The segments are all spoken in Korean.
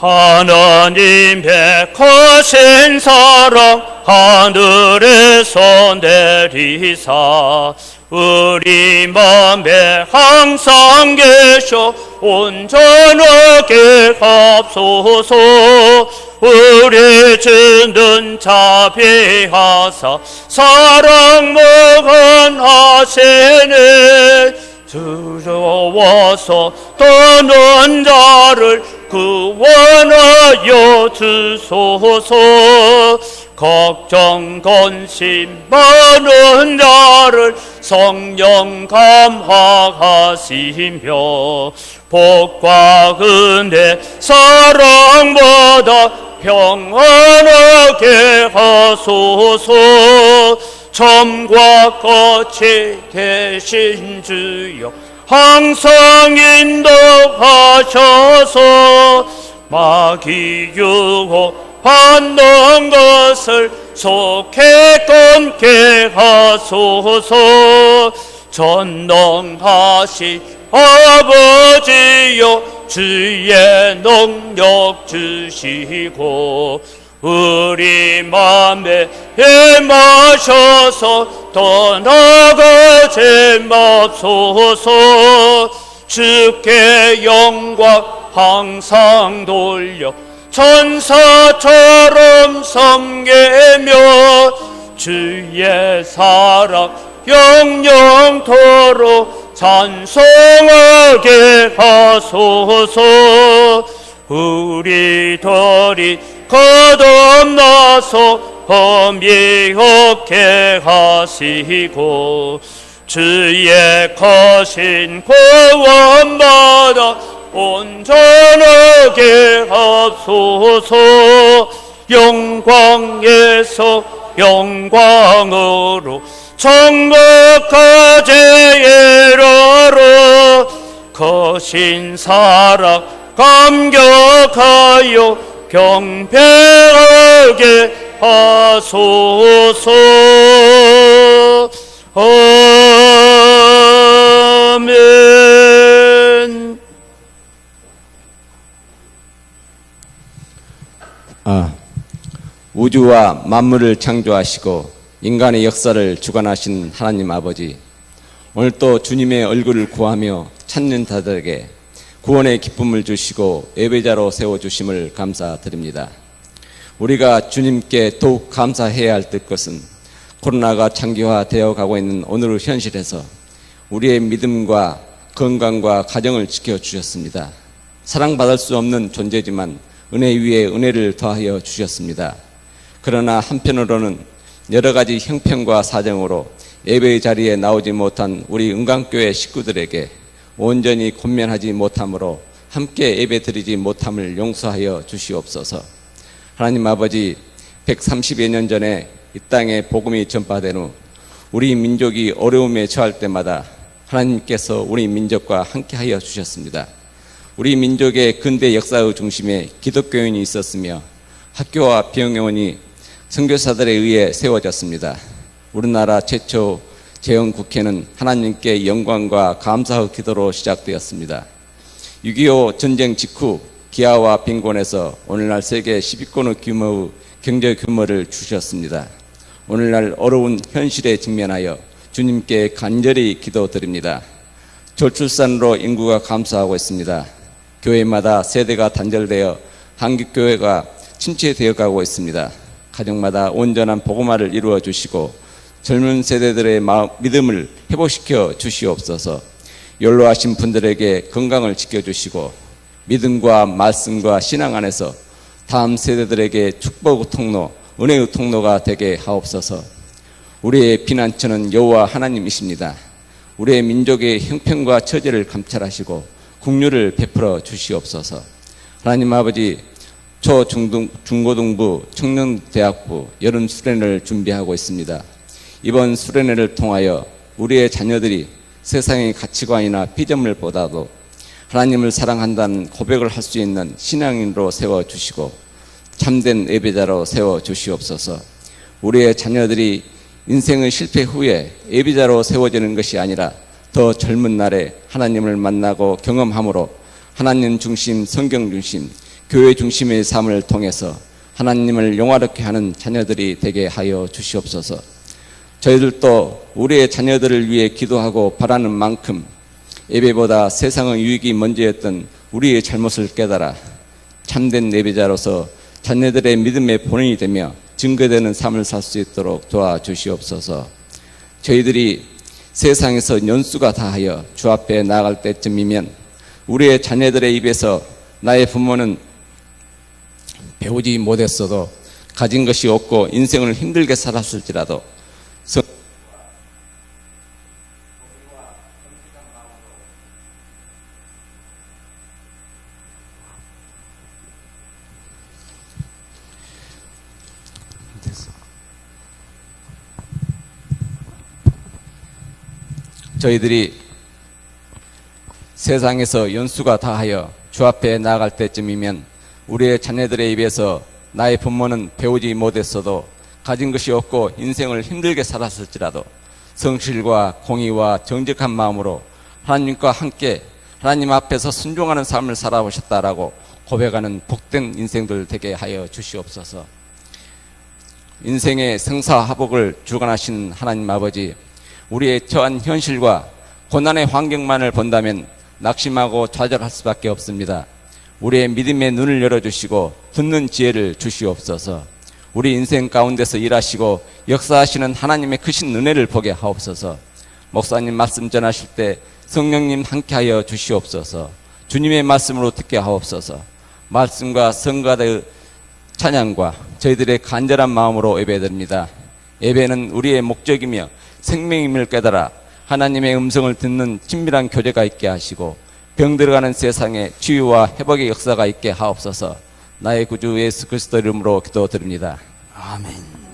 하나님 백하신 사랑 하늘에서 내리사 우리 맘에 항상 계셔 온전하게 합소서. 우리 주는 자비하사 사랑 무한하시네. 두려워서 떠난 자를 구원하여 주소서. 걱정 근심 많은 자를 성령 감화하시며 복과 은혜 사랑보다 평안하게 하소서. 점과 끝이 되신 주여 항상 인도하셔서 마귀 유혹 받는 것을 속히 끊게 하소서. 전능하신 아버지여 주의 능력 주시고 우리 맘에 임하셔서 떠나가지 맙소서. 주께 영광 항상 돌려 천사처럼 섬기며 주의 사랑 영영토록 찬송하게 하소서. 우리들이 거듭나서 범이 없게 하시고 주의 거신 구원받아 온전하게 합소서. 영광에서 영광으로 천국까지 이르러 거신 사랑 감격하여 경배하게 하소서. 아멘. 우주와 만물을 창조하시고 인간의 역사를 주관하신 하나님 아버지, 오늘 또 주님의 얼굴을 구하며 찾는 자들에게 구원의 기쁨을 주시고 예배자로 세워주심을 감사드립니다. 우리가 주님께 더욱 감사해야 할 것은 코로나가 장기화되어 가고 있는 오늘 현실에서 우리의 믿음과 건강과 가정을 지켜주셨습니다. 사랑받을 수 없는 존재지만 은혜 위에 은혜를 더하여 주셨습니다. 그러나 한편으로는 여러 가지 형편과 사정으로 예배의 자리에 나오지 못한 우리 은강교회 식구들에게 온전히 권면하지 못함으로 함께 예배드리지 못함을 용서하여 주시옵소서. 하나님 아버지, 130여 년 전에 이 땅에 복음이 전파된 후 우리 민족이 어려움에 처할 때마다 하나님께서 우리 민족과 함께하여 주셨습니다. 우리 민족의 근대 역사의 중심에 기독교인이 있었으며 학교와 병원이 선교사들에 의해 세워졌습니다. 우리나라 최초 재헌국회는 하나님께 영광과 감사의 기도로 시작되었습니다. 6.25 전쟁 직후 기아와 빈곤에서 오늘날 세계 10위권의 규모의 경제 규모를 주셨습니다. 오늘날 어려운 현실에 직면하여 주님께 간절히 기도드립니다. 저출산으로 인구가 감소하고 있습니다. 교회마다 세대가 단절되어 한국교회가 침체되어 가고 있습니다. 가정마다 온전한 복음화를 이루어 주시고 젊은 세대들의 믿음을 회복시켜 주시옵소서. 연로하신 분들에게 건강을 지켜주시고 믿음과 말씀과 신앙 안에서 다음 세대들에게 축복의 통로, 은혜의 통로가 되게 하옵소서. 우리의 피난처는 여호와 하나님이십니다. 우리의 민족의 형편과 처지를 감찰하시고 긍휼을 베풀어 주시옵소서. 하나님 아버지, 중고등부, 청년대학부 여름 수련회를 준비하고 있습니다. 이번 수련회를 통하여 우리의 자녀들이 세상의 가치관이나 피조물보다도 하나님을 사랑한다는 고백을 할 수 있는 신앙인으로 세워주시고 참된 예배자로 세워주시옵소서. 우리의 자녀들이 인생의 실패 후에 예배자로 세워지는 것이 아니라 더 젊은 날에 하나님을 만나고 경험함으로 하나님 중심, 성경 중심, 교회 중심의 삶을 통해서 하나님을 영화롭게 하는 자녀들이 되게 하여 주시옵소서. 저희들도 우리의 자녀들을 위해 기도하고 바라는 만큼 예배보다 세상의 유익이 먼저였던 우리의 잘못을 깨달아 참된 예배자로서 자녀들의 믿음의 본원이 되며 증거되는 삶을 살 수 있도록 도와주시옵소서. 저희들이 세상에서 연수가 다하여 주 앞에 나아갈 때쯤이면 우리의 자녀들의 입에서 나의 부모는 배우지 못했어도 가진 것이 없고 인생을 힘들게 살았을지라도 저희들이 세상에서 연수가 다하여 주 앞에 나아갈 때쯤이면 우리의 자녀들의 입에서 나의 부모는 배우지 못했어도 가진 것이 없고 인생을 힘들게 살았을지라도 성실과 공의와 정직한 마음으로 하나님과 함께 하나님 앞에서 순종하는 삶을 살아오셨다라고 고백하는 복된 인생들 되게 하여 주시옵소서. 인생의 생사화복을 주관하신 하나님 아버지, 우리의 처한 현실과 고난의 환경만을 본다면 낙심하고 좌절할 수밖에 없습니다. 우리의 믿음의 눈을 열어주시고 듣는 지혜를 주시옵소서. 우리 인생 가운데서 일하시고 역사하시는 하나님의 크신 은혜를 보게 하옵소서. 목사님 말씀 전하실 때 성령님 함께하여 주시옵소서. 주님의 말씀으로 듣게 하옵소서. 말씀과 성가의 찬양과 저희들의 간절한 마음으로 예배드립니다. 예배는 우리의 목적이며 생명임을 깨달아 하나님의 음성을 듣는 친밀한 교제가 있게 하시고 병들어가는 세상에 치유와 회복의 역사가 있게 하옵소서. 나의 구주 예수 그리스도 이름으로 기도드립니다. 아멘.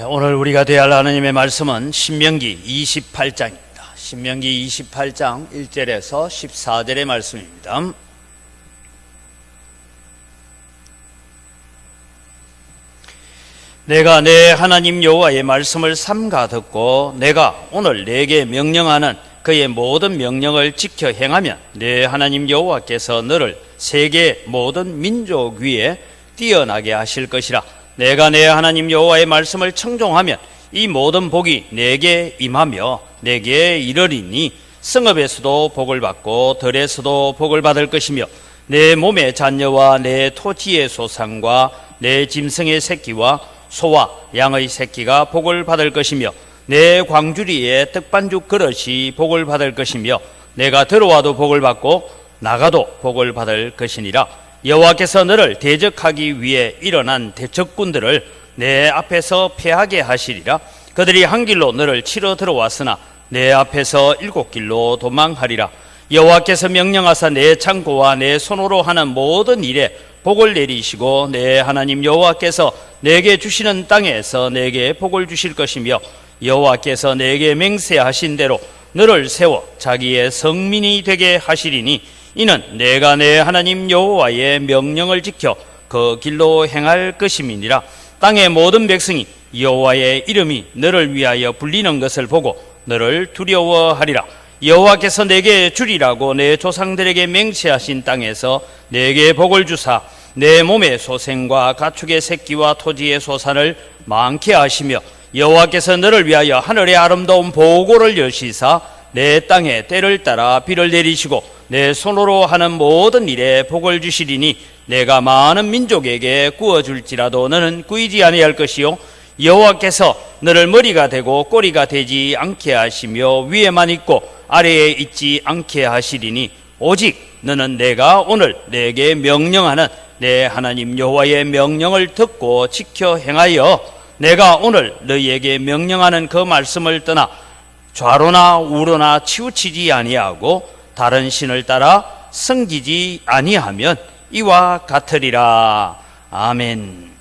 오늘 우리가 대할 하나님의 말씀은 신명기 28장입니다. 신명기 28장 1절에서 14절의 말씀입니다. 내가 내 하나님 여호와의 말씀을 삼가 듣고 내가 오늘 내게 명령하는 그의 모든 명령을 지켜 행하면 내 하나님 여호와께서 너를 세계 모든 민족 위에 뛰어나게 하실 것이라. 내가 내 하나님 여호와의 말씀을 청종하면 이 모든 복이 내게 임하며 내게 이르리니 성읍에서도 복을 받고 들에서도 복을 받을 것이며 내 몸의 잔녀와 내 토지의 소산과 내 짐승의 새끼와 소와 양의 새끼가 복을 받을 것이며 내 광주리의 떡반죽 그릇이 복을 받을 것이며 내가 들어와도 복을 받고 나가도 복을 받을 것이니라. 여호와께서 너를 대적하기 위해 일어난 대적군들을 내 앞에서 패하게 하시리라. 그들이 한 길로 너를 치러 들어왔으나 내 앞에서 7길로 도망하리라. 여호와께서 명령하사 내 창고와 내 손으로 하는 모든 일에 복을 내리시고 내 하나님 여호와께서 내게 주시는 땅에서 내게 복을 주실 것이며 여호와께서 내게 맹세하신 대로 너를 세워 자기의 성민이 되게 하시리니 이는 내가 내 하나님 여호와의 명령을 지켜 그 길로 행할 것임이니라. 땅의 모든 백성이 여호와의 이름이 너를 위하여 불리는 것을 보고 너를 두려워하리라. 여호와께서 내게 주리라고 내 조상들에게 맹세하신 땅에서 내게 복을 주사 내 몸의 소생과 가축의 새끼와 토지의 소산을 많게 하시며 여호와께서 너를 위하여 하늘의 아름다운 보고를 여시사 내 땅에 때를 따라 비를 내리시고 내 손으로 하는 모든 일에 복을 주시리니 내가 많은 민족에게 구워줄지라도 너는 꾸이지 아니할 것이요 여호와께서 너를 머리가 되고 꼬리가 되지 않게 하시며 위에만 있고 아래에 있지 않게 하시리니 오직 너는 내가 오늘 내게 명령하는 내 하나님 여호와의 명령을 듣고 지켜 행하여 내가 오늘 너희에게 명령하는 그 말씀을 떠나 좌로나 우로나 치우치지 아니하고 다른 신을 따라 섬기지 아니하면 이와 같으리라. 아멘.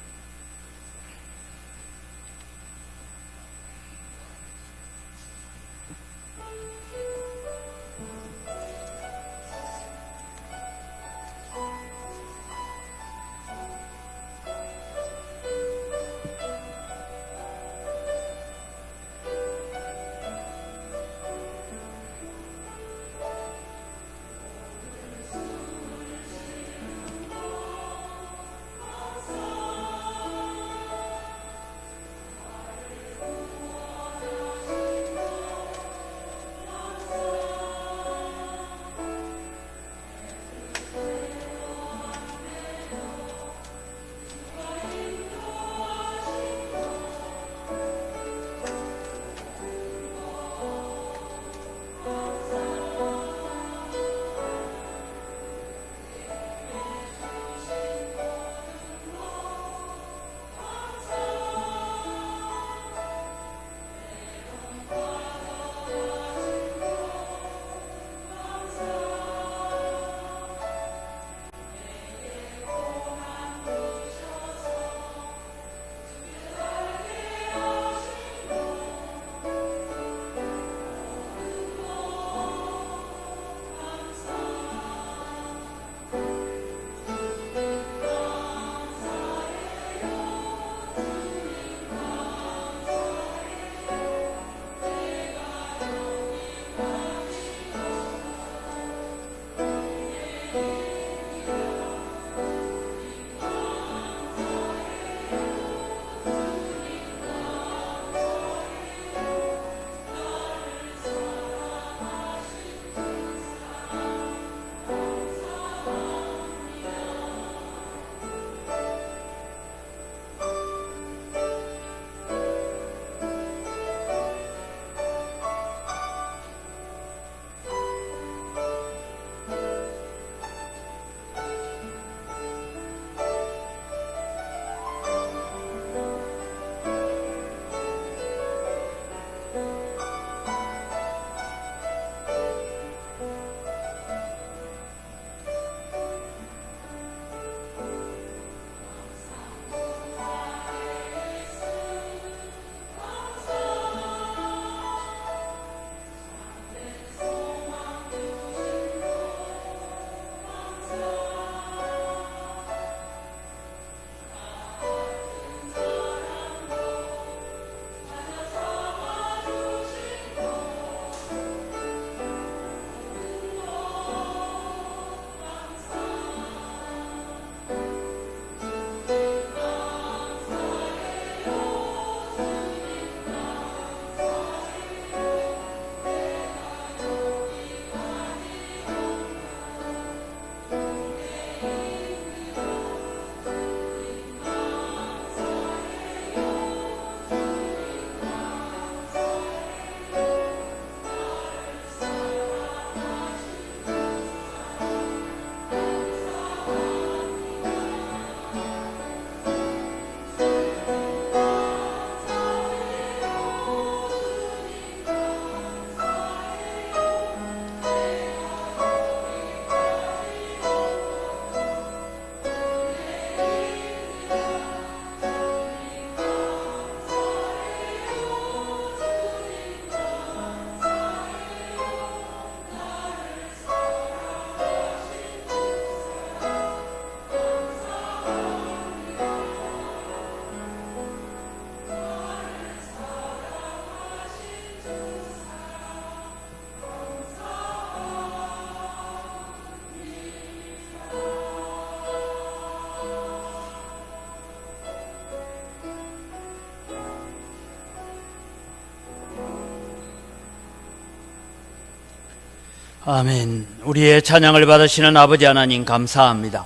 아멘. 우리의 찬양을 받으시는 아버지 하나님 감사합니다.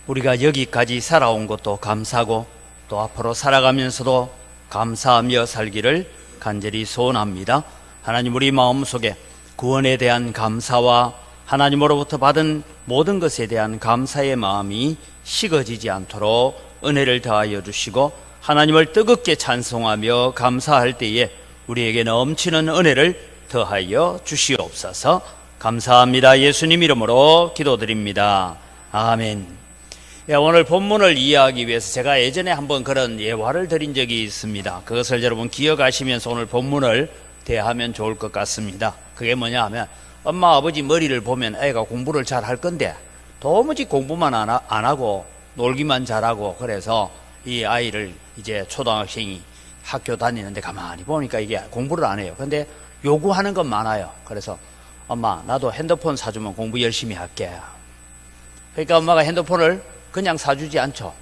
우리가 여기까지 살아온 것도 감사하고 또 앞으로 살아가면서도 감사하며 살기를 간절히 소원합니다. 하나님, 우리 마음속에 구원에 대한 감사와 하나님으로부터 받은 모든 것에 대한 감사의 마음이 식어지지 않도록 은혜를 더하여 주시고 하나님을 뜨겁게 찬송하며 감사할 때에 우리에게 넘치는 은혜를 더하여 주시옵소서. 감사합니다. 예수님 이름으로 기도드립니다. 아멘. 오늘 본문을 이해하기 위해서 제가 예전에 한번 그런 예화를 드린 적이 있습니다. 그것을 여러분 기억하시면서 오늘 본문을 대하면 좋을 것 같습니다. 그게 뭐냐 하면, 엄마 아버지 머리를 보면 애가 공부를 잘 할 건데 도무지 공부만 안 하고 놀기만 잘하고, 그래서 이 아이를 이제 초등학생이 학교 다니는데 가만히 보니까 이게 공부를 안 해요. 근데 요구하는 건 많아요. 그래서 엄마, 나도 핸드폰 사주면 공부 열심히 할게. 그러니까 엄마가 핸드폰을 그냥 사주지 않죠.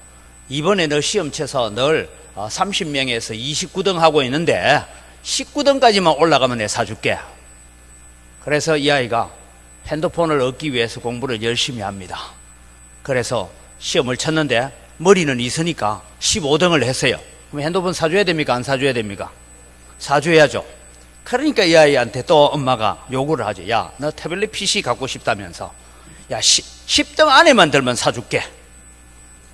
이번에 너 시험 쳐서 널 30명에서 29등 하고 있는데 19등까지만 올라가면 내 사줄게. 그래서 이 아이가 핸드폰을 얻기 위해서 공부를 열심히 합니다. 그래서 시험을 쳤는데 머리는 있으니까 15등을 했어요. 그럼 핸드폰 사줘야 됩니까? 안 사줘야 됩니까? 사줘야죠. 그러니까 이 아이한테 또 엄마가 요구를 하죠. 야, 너 태블릿 PC 갖고 싶다면서, 야, 10등 안에만 들면 사줄게.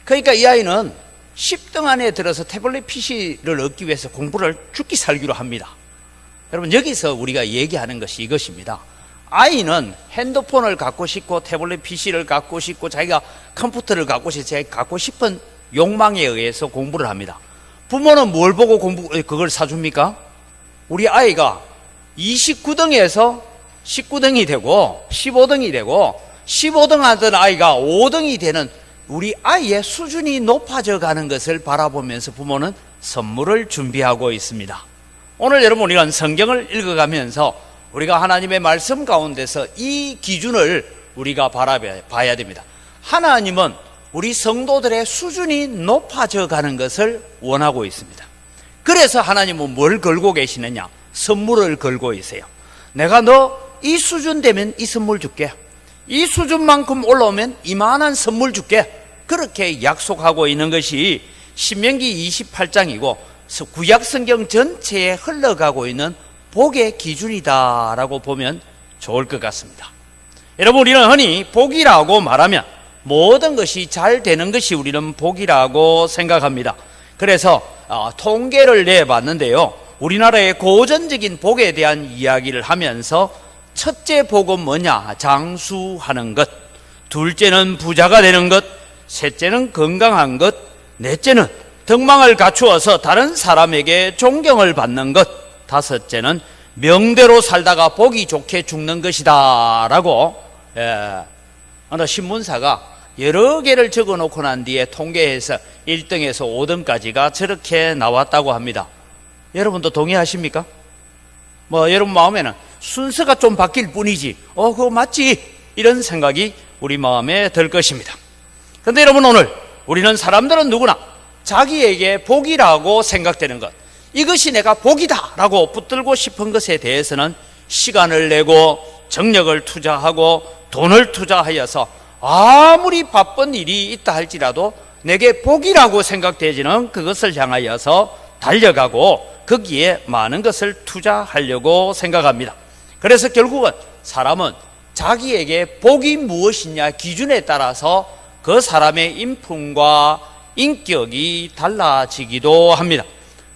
그러니까 이 아이는 10등 안에 들어서 태블릿 PC를 얻기 위해서 공부를 죽기 살기로 합니다. 여러분, 여기서 우리가 얘기하는 것이 이것입니다. 아이는 핸드폰을 갖고 싶고 태블릿 PC를 갖고 싶고 자기가 컴퓨터를 갖고 싶고 자기가 갖고 싶은 욕망에 의해서 공부를 합니다. 부모는 뭘 보고 그걸 사줍니까? 우리 아이가 29등에서 19등이 되고 15등이 되고 15등 하던 아이가 5등이 되는 우리 아이의 수준이 높아져 가는 것을 바라보면서 부모는 선물을 준비하고 있습니다. 오늘 여러분, 우리가 성경을 읽어가면서 우리가 하나님의 말씀 가운데서 이 기준을 우리가 바라봐야 됩니다. 하나님은 우리 성도들의 수준이 높아져 가는 것을 원하고 있습니다. 그래서 하나님은 뭘 걸고 계시느냐? 선물을 걸고 있어요. 내가 너 이 수준 되면 이 선물 줄게. 이 수준만큼 올라오면 이만한 선물 줄게. 그렇게 약속하고 있는 것이 신명기 28장이고 구약 성경 전체에 흘러가고 있는 복의 기준이다라고 보면 좋을 것 같습니다. 여러분, 우리는 흔히 복이라고 말하면 모든 것이 잘 되는 것이 우리는 복이라고 생각합니다. 그래서 통계를 내봤는데요, 우리나라의 고전적인 복에 대한 이야기를 하면서 첫째 복은 뭐냐? 장수하는 것. 둘째는 부자가 되는 것. 셋째는 건강한 것. 넷째는 덕망을 갖추어서 다른 사람에게 존경을 받는 것. 다섯째는 명대로 살다가 복이 좋게 죽는 것이다 라고 어느 신문사가 여러 개를 적어놓고 난 뒤에 통계해서 1등에서 5등까지가 저렇게 나왔다고 합니다. 여러분도 동의하십니까? 여러분 마음에는 순서가 좀 바뀔 뿐이지 그거 맞지? 이런 생각이 우리 마음에 들 것입니다. 그런데 여러분, 오늘 우리는 사람들은 누구나 자기에게 복이라고 생각되는 것, 이것이 내가 복이다 라고 붙들고 싶은 것에 대해서는 시간을 내고 정력을 투자하고 돈을 투자하여서 아무리 바쁜 일이 있다 할지라도 내게 복이라고 생각되지는 그것을 향하여서 달려가고 거기에 많은 것을 투자하려고 생각합니다. 그래서 결국은 사람은 자기에게 복이 무엇이냐 기준에 따라서 그 사람의 인품과 인격이 달라지기도 합니다.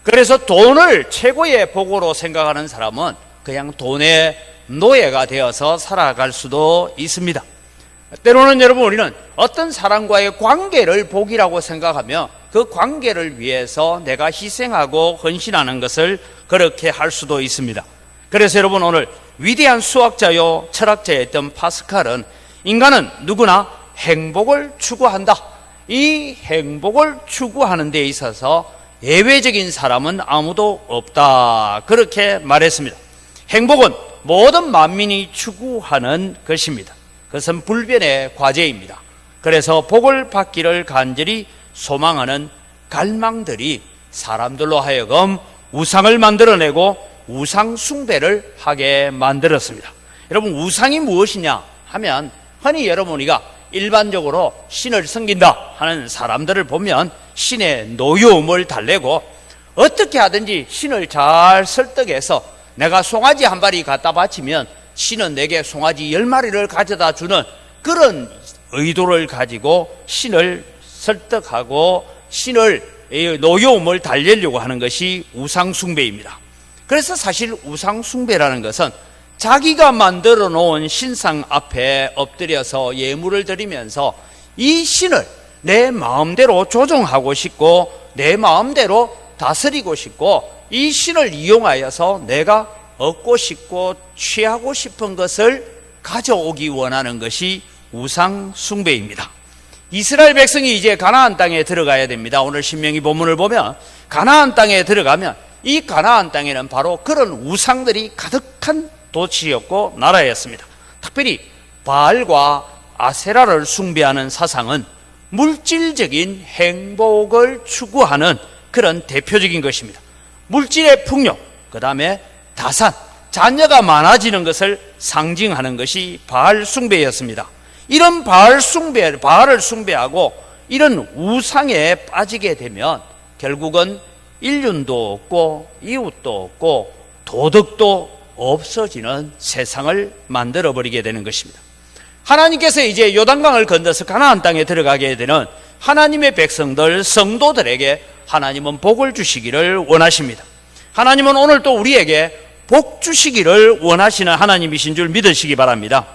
그래서 돈을 최고의 복으로 생각하는 사람은 그냥 돈의 노예가 되어서 살아갈 수도 있습니다. 때로는 여러분, 우리는 어떤 사람과의 관계를 복이라고 생각하며 그 관계를 위해서 내가 희생하고 헌신하는 것을 그렇게 할 수도 있습니다. 그래서 여러분, 오늘 위대한 수학자요 철학자였던 파스칼은 인간은 누구나 행복을 추구한다. 이 행복을 추구하는 데 있어서 예외적인 사람은 아무도 없다, 그렇게 말했습니다. 행복은 모든 만민이 추구하는 것입니다. 그것은 불변의 과제입니다. 그래서 복을 받기를 간절히 소망하는 갈망들이 사람들로 하여금 우상을 만들어내고 우상 숭배를 하게 만들었습니다. 여러분, 우상이 무엇이냐 하면 흔히 여러분 우리가 일반적으로 신을 섬긴다 하는 사람들을 보면 신의 노여움을 달래고 어떻게 하든지 신을 잘 설득해서 내가 송아지 한 마리 갖다 바치면 신은 내게 송아지 10마리를 가져다 주는 그런 의도를 가지고 신을 설득하고 신을 노여움을 달래려고 하는 것이 우상숭배입니다. 그래서 사실 우상숭배라는 것은 자기가 만들어 놓은 신상 앞에 엎드려서 예물을 드리면서 이 신을 내 마음대로 조종하고 싶고 내 마음대로 다스리고 싶고 이 신을 이용하여서 내가 얻고 싶고 취하고 싶은 것을 가져오기 원하는 것이 우상숭배입니다. 이스라엘 백성이 이제 가나안 땅에 들어가야 됩니다. 오늘 신명기 본문을 보면 가나안 땅에 들어가면 이 가나안 땅에는 바로 그런 우상들이 가득한 도시였고 나라였습니다. 특별히 바알과 아세라를 숭배하는 사상은 물질적인 행복을 추구하는 그런 대표적인 것입니다. 물질의 풍요, 그 다음에 다산, 자녀가 많아지는 것을 상징하는 것이 바알 숭배였습니다. 이런 바알을 숭배하고 이런 우상에 빠지게 되면 결국은 인륜도 없고 이웃도 없고 도덕도 없어지는 세상을 만들어버리게 되는 것입니다. 하나님께서 이제 요단강을 건너서 가나안 땅에 들어가게 되는 하나님의 백성들, 성도들에게 하나님은 복을 주시기를 원하십니다. 하나님은 오늘 또 우리에게 복 주시기를 원하시는 하나님이신 줄 믿으시기 바랍니다.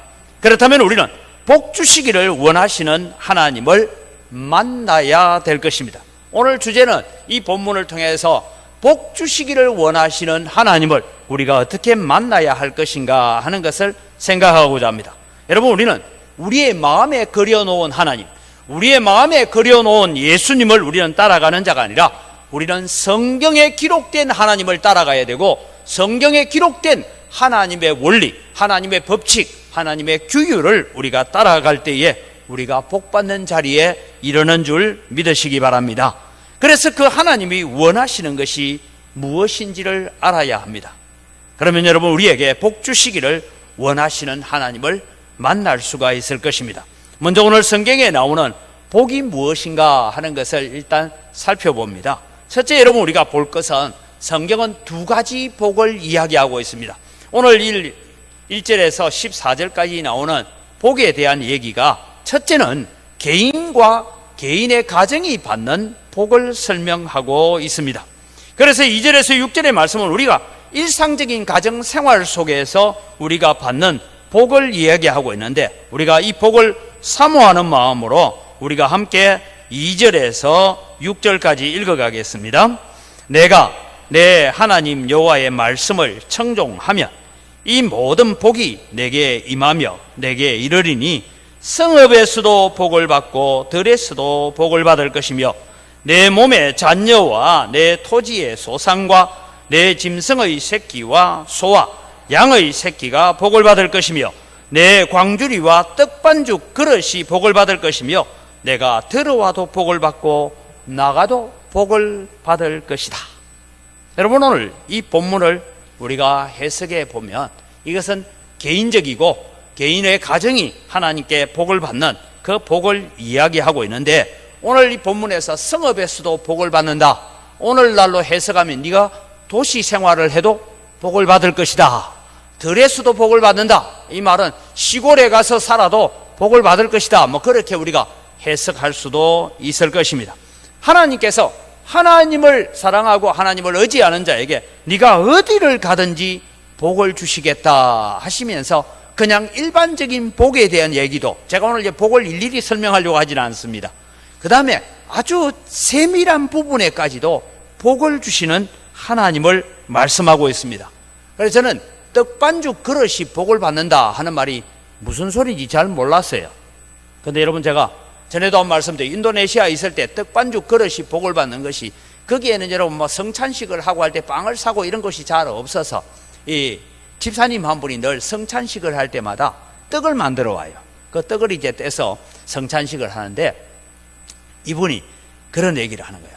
그렇다면 우리는 복 주시기를 원하시는 하나님을 만나야 될 것입니다. 오늘 주제는 이 본문을 통해서 복 주시기를 원하시는 하나님을 우리가 어떻게 만나야 할 것인가 하는 것을 생각하고자 합니다. 여러분, 우리는 우리의 마음에 그려놓은 하나님, 우리의 마음에 그려놓은 예수님을 우리는 따라가는 자가 아니라 우리는 성경에 기록된 하나님을 따라가야 되고 성경에 기록된 하나님의 원리, 하나님의 법칙, 하나님의 규율을 우리가 따라갈 때에 우리가 복받는 자리에 이르는 줄 믿으시기 바랍니다. 그래서 그 하나님이 원하시는 것이 무엇인지를 알아야 합니다. 그러면 여러분, 우리에게 복 주시기를 원하시는 하나님을 만날 수가 있을 것입니다. 먼저 오늘 성경에 나오는 복이 무엇인가 하는 것을 일단 살펴봅니다. 첫째, 여러분 우리가 볼 것은 성경은 두 가지 복을 이야기하고 있습니다. 오늘 1절에서 14절까지 나오는 복에 대한 얘기가 첫째는 개인과 개인의 가정이 받는 복을 설명하고 있습니다. 그래서 2절에서 6절의 말씀은 우리가 일상적인 가정 생활 속에서 우리가 받는 복을 이야기하고 있는데 우리가 이 복을 사모하는 마음으로 우리가 함께 2절에서 6절까지 읽어가겠습니다. 내가 내 하나님 여호와의 말씀을 청종하면 이 모든 복이 내게 임하며 내게 이르리니 성읍에서도 복을 받고 들에서도 복을 받을 것이며 내 몸의 잔여와 내 토지의 소산과 내 짐승의 새끼와 소와 양의 새끼가 복을 받을 것이며 내 광주리와 떡반죽 그릇이 복을 받을 것이며 내가 들어와도 복을 받고 나가도 복을 받을 것이다. 여러분, 오늘 이 본문을 우리가 해석해 보면 이것은 개인적이고 개인의 가정이 하나님께 복을 받는 그 복을 이야기하고 있는데 오늘 이 본문에서 성읍에서도 복을 받는다. 오늘날로 해석하면 네가 도시 생활을 해도 복을 받을 것이다. 들에서도 복을 받는다. 이 말은 시골에 가서 살아도 복을 받을 것이다. 그렇게 우리가 해석할 수도 있을 것입니다. 하나님께서 하나님을 사랑하고 하나님을 의지하는 자에게 네가 어디를 가든지 복을 주시겠다 하시면서 그냥 일반적인 복에 대한 얘기도 제가 오늘 복을 일일이 설명하려고 하지는 않습니다. 그 다음에 아주 세밀한 부분에까지도 복을 주시는 하나님을 말씀하고 있습니다. 그래서 저는 떡반죽 그릇이 복을 받는다 하는 말이 무슨 소리인지 잘 몰랐어요. 그런데 여러분, 제가 전에도 한 말씀드린 인도네시아에 있을 때 떡반죽 그릇이 복을 받는 것이 거기에는 여러분 성찬식을 하고 할 때 빵을 사고 이런 것이 잘 없어서 이 집사님 한 분이 늘 성찬식을 할 때마다 떡을 만들어 와요. 그 떡을 이제 떼서 성찬식을 하는데 이분이 그런 얘기를 하는 거예요.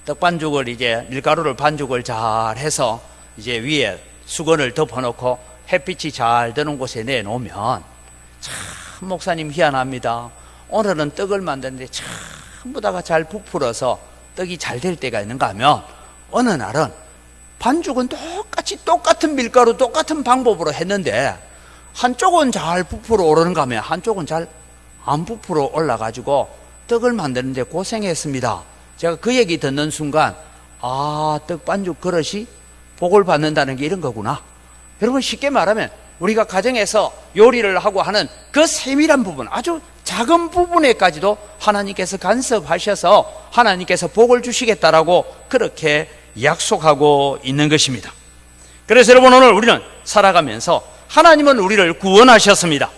떡반죽을 이제 밀가루를 반죽을 잘 해서 이제 위에 수건을 덮어놓고 햇빛이 잘 드는 곳에 내놓으면 참 목사님 희한합니다. 오늘은 떡을 만드는데 전부 다가 잘 부풀어서 떡이 잘 될 때가 있는가 하면 어느 날은 반죽은 똑같은 밀가루 똑같은 방법으로 했는데 한쪽은 잘 부풀어 오르는가 하면 한쪽은 잘 안 부풀어 올라가지고 떡을 만드는데 고생했습니다. 제가 그 얘기 듣는 순간 떡 반죽 그릇이 복을 받는다는 게 이런 거구나. 여러분, 쉽게 말하면 우리가 가정에서 요리를 하고 하는 그 세밀한 부분, 아주 작은 부분에까지도 하나님께서 간섭하셔서 하나님께서 복을 주시겠다라고 그렇게 약속하고 있는 것입니다. 그래서 여러분, 오늘 우리는 살아가면서 하나님은 우리를 구원하셨습니다.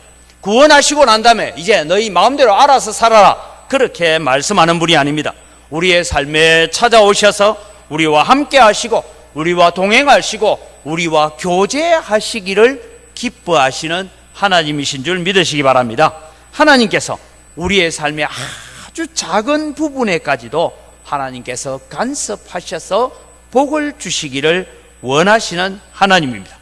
구원하시고 난 다음에 이제 너희 마음대로 알아서 살아라, 그렇게 말씀하는 분이 아닙니다. 우리의 삶에 찾아오셔서 우리와 함께 하시고 우리와 동행하시고 우리와 교제하시기를 기뻐하시는 하나님이신 줄 믿으시기 바랍니다. 하나님께서 우리의 삶의 아주 작은 부분에까지도 하나님께서 간섭하셔서 복을 주시기를 원하시는 하나님입니다.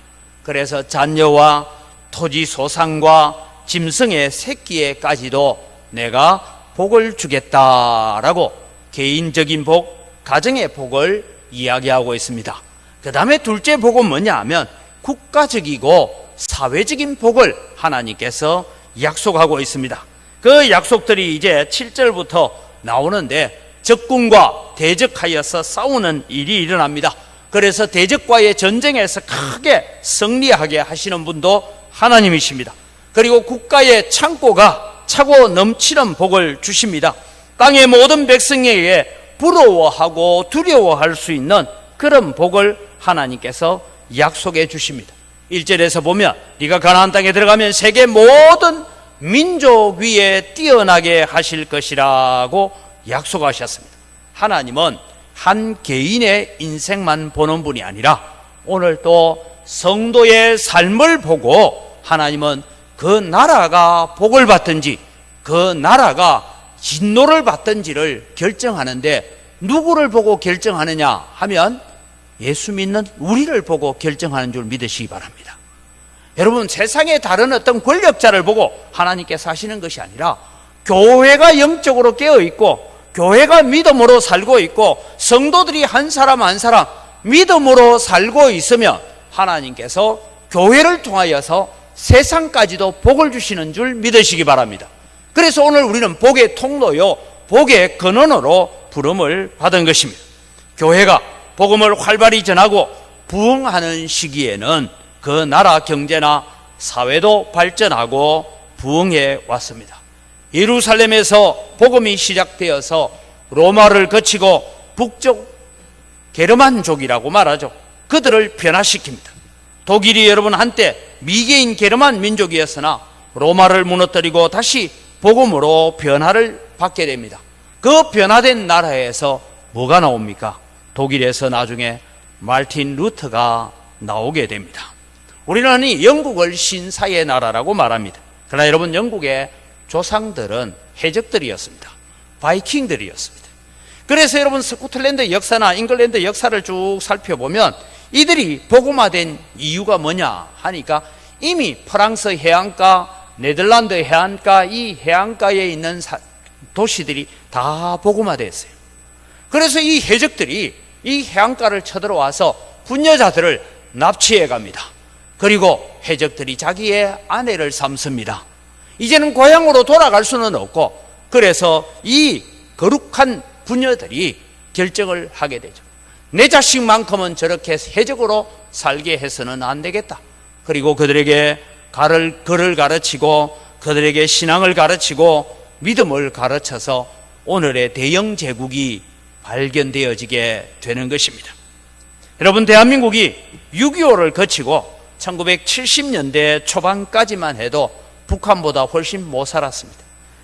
그래서 자녀와 토지 소산과 짐승의 새끼에까지도 내가 복을 주겠다라고 개인적인 복, 가정의 복을 이야기하고 있습니다. 그 다음에 둘째 복은 뭐냐 하면 국가적이고 사회적인 복을 하나님께서 약속하고 있습니다. 그 약속들이 이제 7절부터 나오는데 적군과 대적하여서 싸우는 일이 일어납니다. 그래서 대적과의 전쟁에서 크게 승리하게 하시는 분도 하나님이십니다. 그리고 국가의 창고가 차고 넘치는 복을 주십니다. 땅의 모든 백성에게 부러워하고 두려워할 수 있는 그런 복을 하나님께서 약속해 주십니다. 1절에서 보면 네가 가나안 땅에 들어가면 세계 모든 민족 위에 뛰어나게 하실 것이라고 약속하셨습니다. 하나님은 한 개인의 인생만 보는 분이 아니라 오늘 또 성도의 삶을 보고 하나님은 그 나라가 복을 받든지 그 나라가 진노를 받든지를 결정하는데 누구를 보고 결정하느냐 하면 예수 믿는 우리를 보고 결정하는 줄 믿으시기 바랍니다. 여러분, 세상의 다른 어떤 권력자를 보고 하나님께서 하시는 것이 아니라 교회가 영적으로 깨어있고 교회가 믿음으로 살고 있고 성도들이 한 사람 한 사람 믿음으로 살고 있으면 하나님께서 교회를 통하여서 세상까지도 복을 주시는 줄 믿으시기 바랍니다. 그래서 오늘 우리는 복의 통로요, 복의 근원으로 부름을 받은 것입니다. 교회가 복음을 활발히 전하고 부흥하는 시기에는 그 나라 경제나 사회도 발전하고 부흥해 왔습니다. 예루살렘에서 복음이 시작되어서 로마를 거치고 북쪽 게르만족이라고 말하죠. 그들을 변화시킵니다. 독일이 여러분 한때 미개인 게르만 민족이었으나 로마를 무너뜨리고 다시 복음으로 변화를 받게 됩니다. 그 변화된 나라에서 뭐가 나옵니까? 독일에서 나중에 마르틴 루터가 나오게 됩니다. 우리는 이 영국을 신사의 나라라고 말합니다. 그러나 여러분, 영국의 조상들은 해적들이었습니다. 바이킹들이었습니다. 그래서 여러분, 스코틀랜드 역사나 잉글랜드 역사를 쭉 살펴보면 이들이 복음화된 이유가 뭐냐 하니까 이미 프랑스 해안가, 네덜란드 해안가, 이 해안가에 있는 도시들이 다 복음화됐어요. 그래서 이 해적들이 이 해안가를 쳐들어와서 부녀자들을 납치해 갑니다. 그리고 해적들이 자기의 아내를 삼습니다. 이제는 고향으로 돌아갈 수는 없고, 그래서 이 거룩한 부녀들이 결정을 하게 되죠. 내 자식만큼은 저렇게 해적으로 살게 해서는 안 되겠다. 그리고 그들에게 글을 가르치고 그들에게 신앙을 가르치고 믿음을 가르쳐서 오늘의 대영 제국이 발견되어지게 되는 것입니다. 여러분, 대한민국이 6.25를 거치고 1970년대 초반까지만 해도 북한보다 훨씬 못 살았습니다.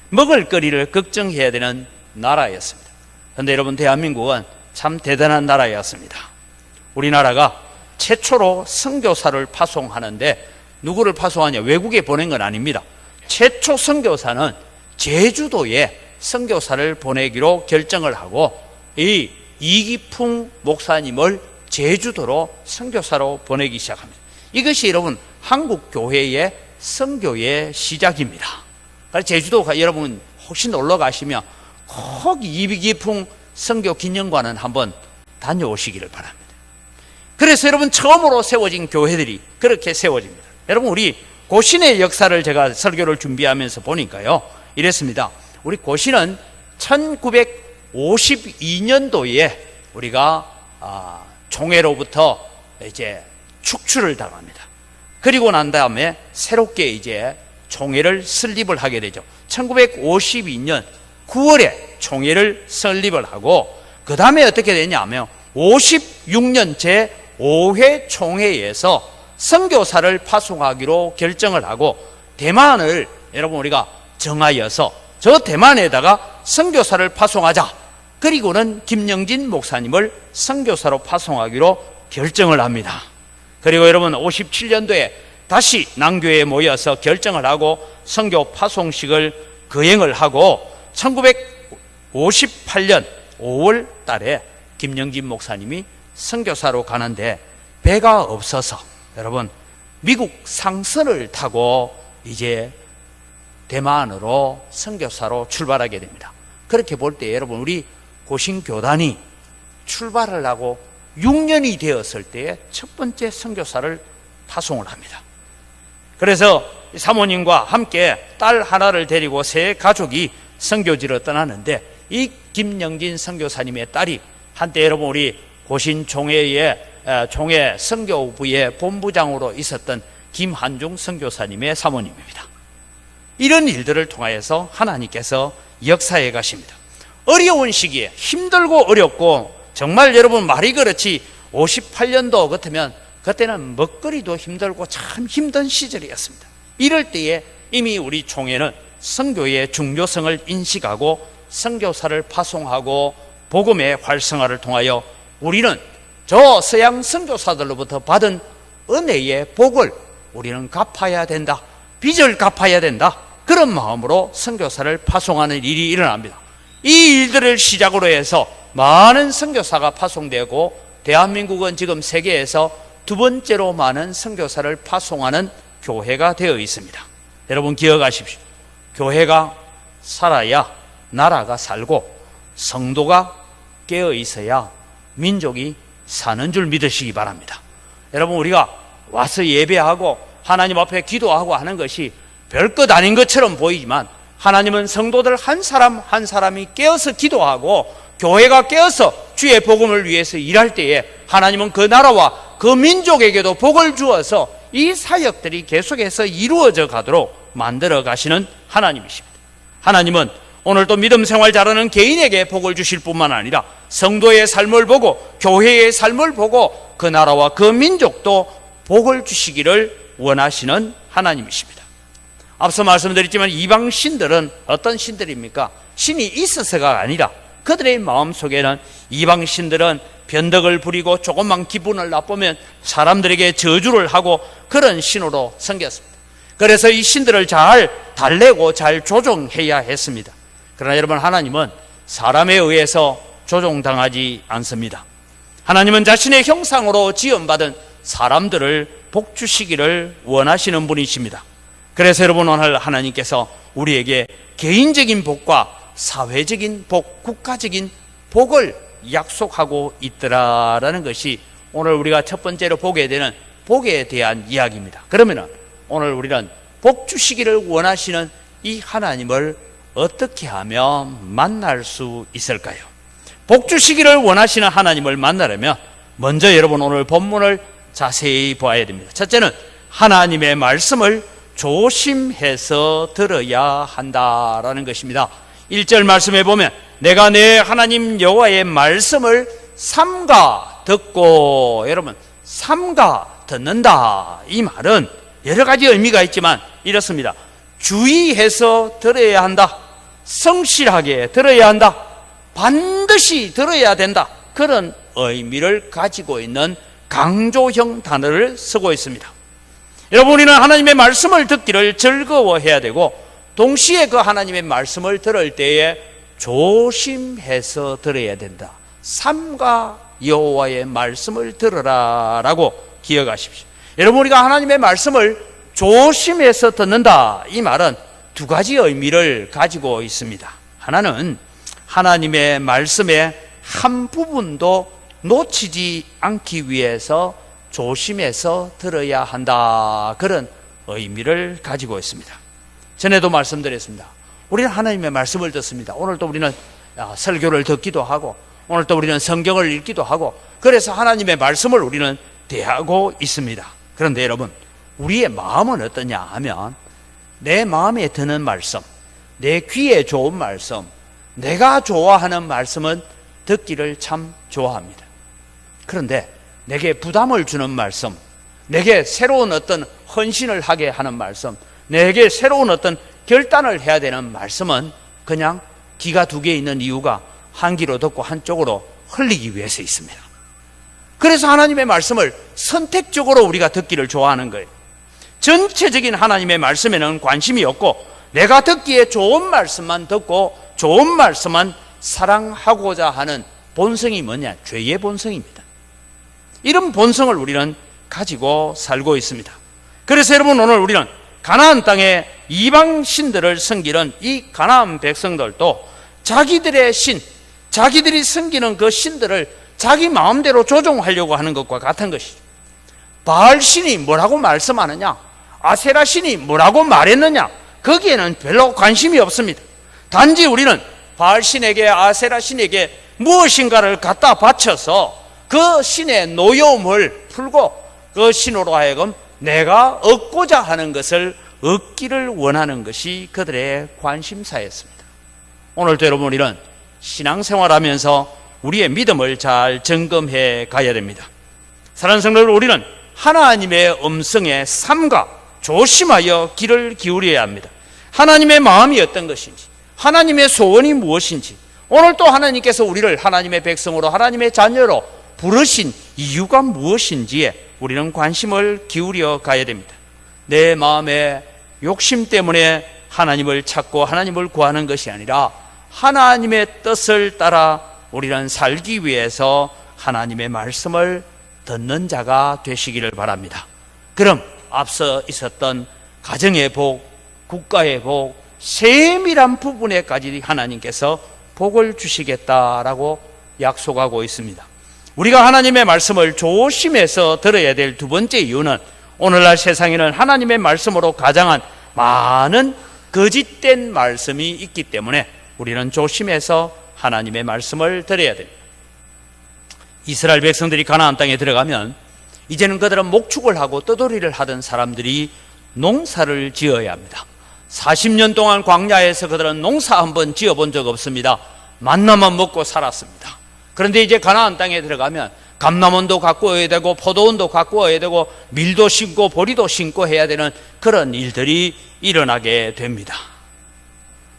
먹을거리를 걱정해야 되는 나라였습니다. 그런데 여러분, 대한민국은 참 대단한 나라였습니다. 우리나라가 최초로 선교사를 파송하는데 누구를 파송하냐? 외국에 보낸 건 아닙니다. 최초 선교사는 제주도에 선교사를 보내기로 결정을 하고 이 이기풍 목사님을 제주도로 선교사로 보내기 시작합니다. 이것이 여러분 한국 교회의 선교의 시작입니다. 그래서 제주도 여러분 혹시 놀러 가시면 꼭 이비기풍 선교 기념관은 한번 다녀오시기를 바랍니다. 그래서 여러분 처음으로 세워진 교회들이 그렇게 세워집니다. 여러분 우리 고신의 역사를 제가 설교를 준비하면서 보니까요 이랬습니다. 우리 고신은 1952년도에 우리가 총회로부터 이제 축출을 당합니다. 그리고 난 다음에 새롭게 이제 총회를 설립을 하게 되죠. 1952년 9월에 총회를 설립을 하고 그 다음에 어떻게 되냐면 56년 제5회 총회에서 선교사를 파송하기로 결정을 하고 대만을 여러분 우리가 정하여서 저 대만에다가 선교사를 파송하자. 그리고는 김영진 목사님을 선교사로 파송하기로 결정을 합니다. 그리고 여러분 57년도에 다시 남교회에 모여서 결정을 하고 선교 파송식을 거행을 하고 1958년 5월 달에 김영진 목사님이 선교사로 가는데 배가 없어서 여러분 미국 상선을 타고 이제 대만으로 선교사로 출발하게 됩니다. 그렇게 볼 때 여러분 우리 고신교단이 출발을 하고 6년이 되었을 때에 첫 번째 선교사를 파송을 합니다. 그래서 사모님과 함께 딸 하나를 데리고 세 가족이 선교지로 떠나는데 이 김영진 선교사님의 딸이 한때 여러분 우리 고신 총회 선교부의 본부장으로 있었던 김한중 선교사님의 사모님입니다. 이런 일들을 통하여서 하나님께서 역사해 가십니다. 어려운 시기에 힘들고 어렵고 정말 여러분 말이 그렇지 58년도 같으면 그때는 먹거리도 힘들고 참 힘든 시절이었습니다. 이럴 때에 이미 우리 총회는 선교의 중요성을 인식하고 선교사를 파송하고 복음의 활성화를 통하여 우리는 저 서양 선교사들로부터 받은 은혜의 복을 우리는 갚아야 된다. 빚을 갚아야 된다. 그런 마음으로 선교사를 파송하는 일이 일어납니다. 이 일들을 시작으로 해서 많은 선교사가 파송되고 대한민국은 지금 세계에서 두 번째로 많은 선교사를 파송하는 교회가 되어 있습니다. 여러분 기억하십시오. 교회가 살아야 나라가 살고 성도가 깨어 있어야 민족이 사는 줄 믿으시기 바랍니다. 여러분 우리가 와서 예배하고 하나님 앞에 기도하고 하는 것이 별것 아닌 것처럼 보이지만 하나님은 성도들 한 사람 한 사람이 깨어서 기도하고 교회가 깨어서 주의 복음을 위해서 일할 때에 하나님은 그 나라와 그 민족에게도 복을 주어서 이 사역들이 계속해서 이루어져 가도록 만들어 가시는 하나님이십니다. 하나님은 오늘도 믿음 생활 잘하는 개인에게 복을 주실 뿐만 아니라 성도의 삶을 보고 교회의 삶을 보고 그 나라와 그 민족도 복을 주시기를 원하시는 하나님이십니다. 앞서 말씀드렸지만 이방 신들은 어떤 신들입니까? 신이 있어서가 아니라 그들의 마음속에는 이방 신들은 변덕을 부리고 조금만 기분을 나쁘면 사람들에게 저주를 하고 그런 신으로 섬겼습니다. 그래서 이 신들을 잘 달래고 잘 조종해야 했습니다. 그러나 여러분 하나님은 사람에 의해서 조종당하지 않습니다. 하나님은 자신의 형상으로 지음받은 사람들을 복 주시기를 원하시는 분이십니다. 그래서 여러분 오늘 하나님께서 우리에게 개인적인 복과 사회적인 복, 국가적인 복을 약속하고 있더라라는 것이 오늘 우리가 첫 번째로 보게 되는 복에 대한 이야기입니다. 그러면 오늘 우리는 복 주시기를 원하시는 이 하나님을 어떻게 하면 만날 수 있을까요? 복 주시기를 원하시는 하나님을 만나려면 먼저 여러분 오늘 본문을 자세히 보아야 됩니다. 첫째는 하나님의 말씀을 조심해서 들어야 한다라는 것입니다. 1절 말씀에 보면 내가 내 하나님 여호와의 말씀을 삼가 듣고, 여러분 삼가 듣는다 이 말은 여러 가지 의미가 있지만 이렇습니다. 주의해서 들어야 한다, 성실하게 들어야 한다, 반드시 들어야 된다, 그런 의미를 가지고 있는 강조형 단어를 쓰고 있습니다. 여러분 우리는 하나님의 말씀을 듣기를 즐거워해야 되고 동시에 그 하나님의 말씀을 들을 때에 조심해서 들어야 된다. 삼가 여호와의 말씀을 들으라라고 기억하십시오. 여러분, 우리가 하나님의 말씀을 조심해서 듣는다, 이 말은 두 가지 의미를 가지고 있습니다. 하나는 하나님의 말씀의 한 부분도 놓치지 않기 위해서 조심해서 들어야 한다, 그런 의미를 가지고 있습니다. 전에도 말씀드렸습니다. 우리는 하나님의 말씀을 듣습니다. 오늘도 우리는 설교를 듣기도 하고, 오늘도 우리는 성경을 읽기도 하고, 그래서 하나님의 말씀을 우리는 대하고 있습니다. 그런데 여러분, 우리의 마음은 어떠냐 하면, 내 마음에 드는 말씀, 내 귀에 좋은 말씀, 내가 좋아하는 말씀은 듣기를 참 좋아합니다. 그런데 내게 부담을 주는 말씀, 내게 새로운 어떤 헌신을 하게 하는 말씀, 내게 새로운 어떤 결단을 해야 되는 말씀은 그냥 귀가 두 개 있는 이유가 한 귀로 듣고 한쪽으로 흘리기 위해서 있습니다. 그래서 하나님의 말씀을 선택적으로 우리가 듣기를 좋아하는 거예요. 전체적인 하나님의 말씀에는 관심이 없고, 내가 듣기에 좋은 말씀만 듣고 좋은 말씀만 사랑하고자 하는 본성이 뭐냐? 죄의 본성입니다. 이런 본성을 우리는 가지고 살고 있습니다. 그래서 여러분, 오늘 우리는 가나안 땅에 이방 신들을 섬기는 이 가나안 백성들도 자기들의 신, 자기들이 섬기는 그 신들을 자기 마음대로 조종하려고 하는 것과 같은 것이죠. 바알 신이 뭐라고 말씀하느냐, 아세라 신이 뭐라고 말했느냐, 거기에는 별로 관심이 없습니다. 단지 우리는 바알 신에게, 아세라 신에게 무엇인가를 갖다 바쳐서 그 신의 노여움을 풀고 그 신으로 하여금 내가 얻고자 하는 것을 얻기를 원하는 것이 그들의 관심사였습니다. 오늘도 여러분, 우리는 신앙생활하면서 우리의 믿음을 잘 점검해 가야 됩니다. 사랑하는 성도들, 우리는 하나님의 음성에 삼가 조심하여 귀를 기울여야 합니다. 하나님의 마음이 어떤 것인지, 하나님의 소원이 무엇인지, 오늘 또 하나님께서 우리를 하나님의 백성으로, 하나님의 자녀로 부르신 이유가 무엇인지에 우리는 관심을 기울여 가야 됩니다. 내 마음의 욕심 때문에 하나님을 찾고 하나님을 구하는 것이 아니라 하나님의 뜻을 따라 우리는 살기 위해서 하나님의 말씀을 듣는 자가 되시기를 바랍니다. 그럼 앞서 있었던 가정의 복, 국가의 복, 세밀한 부분에까지 하나님께서 복을 주시겠다라고 약속하고 있습니다. 우리가 하나님의 말씀을 조심해서 들어야 될 두 번째 이유는, 오늘날 세상에는 하나님의 말씀으로 가장한 많은 거짓된 말씀이 있기 때문에 우리는 조심해서 하나님의 말씀을 들어야 됩니다. 이스라엘 백성들이 가나안 땅에 들어가면 이제는 그들은 목축을 하고 떠돌이를 하던 사람들이 농사를 지어야 합니다. 40년 동안 광야에서 그들은 농사 한번 지어본 적 없습니다. 만나만 먹고 살았습니다. 그런데 이제 가나안 땅에 들어가면 감람원도 갖고 와야 되고, 포도원도 갖고 와야 되고, 밀도 심고 보리도 심고 해야 되는 그런 일들이 일어나게 됩니다.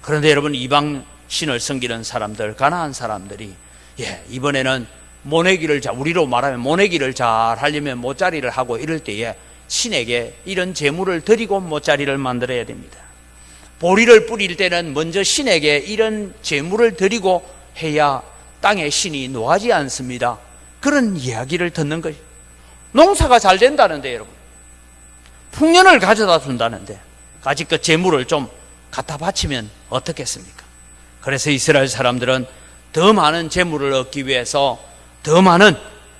그런데 여러분, 이방 신을 섬기는 사람들, 가나안 사람들이 이번에는 모내기를 우리로 말하면 모내기를 잘 하려면 모짜리를 하고 이럴 때에 신에게 이런 제물을 드리고 모짜리를 만들어야 됩니다. 보리를 뿌릴 때는 먼저 신에게 이런 제물을 드리고 해야 땅에 신이 노하지 않습니다. 그런 이야기를 듣는 거예요. 농사가 잘 된다는데, 여러분, 풍년을 가져다 준다는데 가지껏 제물을 좀 갖다 바치면 어떻겠습니까? 그래서 이스라엘 사람들은 더 많은 제물을 얻기 위해서, 더 많은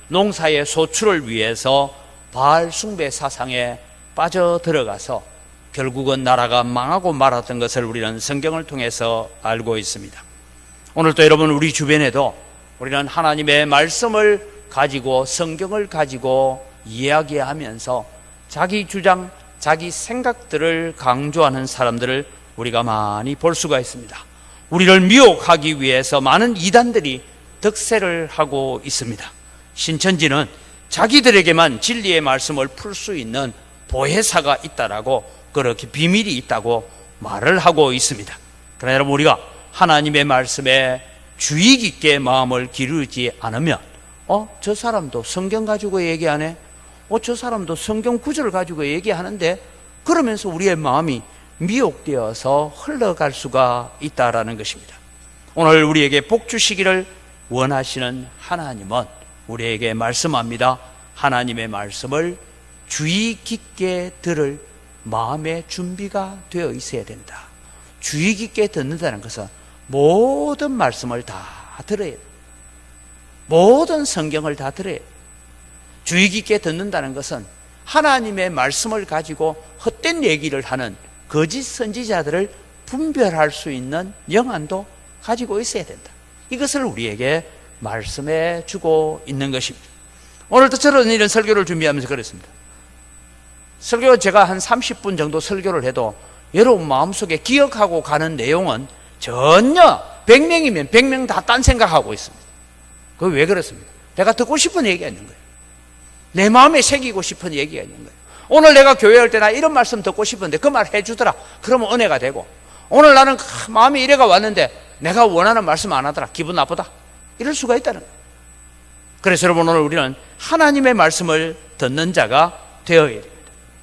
농사의 소출을 위해서 바알 숭배 사상에 빠져들어가서 결국은 나라가 망하고 말았던 것을 우리는 성경을 통해서 알고 있습니다. 오늘도 여러분, 우리 주변에도 우리는 하나님의 말씀을 가지고, 성경을 가지고 이야기하면서 자기 주장, 자기 생각들을 강조하는 사람들을 우리가 많이 볼 수가 있습니다. 우리를 미혹하기 위해서 많은 이단들이 득세를 하고 있습니다. 신천지는 자기들에게만 진리의 말씀을 풀 수 있는 보혜사가 있다라고, 그렇게 비밀이 있다고 말을 하고 있습니다. 그러나 여러분, 우리가 하나님의 말씀에 주의 깊게 마음을 기르지 않으면 저 사람도 성경 가지고 얘기하네, 저 사람도 성경 구절을 가지고 얘기하는데, 그러면서 우리의 마음이 미혹되어서 흘러갈 수가 있다라는 것입니다. 오늘 우리에게 복 주시기를 원하시는 하나님은 우리에게 말씀합니다. 하나님의 말씀을 주의 깊게 들을 마음의 준비가 되어 있어야 된다. 주의 깊게 듣는다는 것은 모든 말씀을 다 들어야 돼. 모든 성경을 다 들어야 돼. 주의 깊게 듣는다는 것은 하나님의 말씀을 가지고 헛된 얘기를 하는 거짓 선지자들을 분별할 수 있는 영안도 가지고 있어야 된다. 이것을 우리에게 말씀해 주고 있는 것입니다. 오늘도 저는 이런 설교를 준비하면서 그랬습니다. 설교 제가 한 30분 정도 설교를 해도 여러분 마음속에 기억하고 가는 내용은 전혀 100명이면 100명 다 딴 생각하고 있습니다. 그게 왜 그렇습니까? 내가 듣고 싶은 얘기가 있는 거예요. 내 마음에 새기고 싶은 얘기가 있는 거예요. 오늘 내가 교회 할 때 나 이런 말씀 듣고 싶은데 그 말 해주더라. 그러면 은혜가 되고, 오늘 나는 마음이 이래가 왔는데 내가 원하는 말씀 안 하더라. 기분 나쁘다. 이럴 수가 있다는 거예요. 그래서 여러분, 오늘 우리는 하나님의 말씀을 듣는 자가 되어야 됩니다.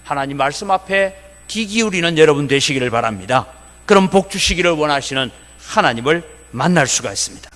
하나님 말씀 앞에 귀 기울이는 여러분 되시기를 바랍니다. 그럼 복 주시기를 원하시는 하나님을 만날 수가 있습니다.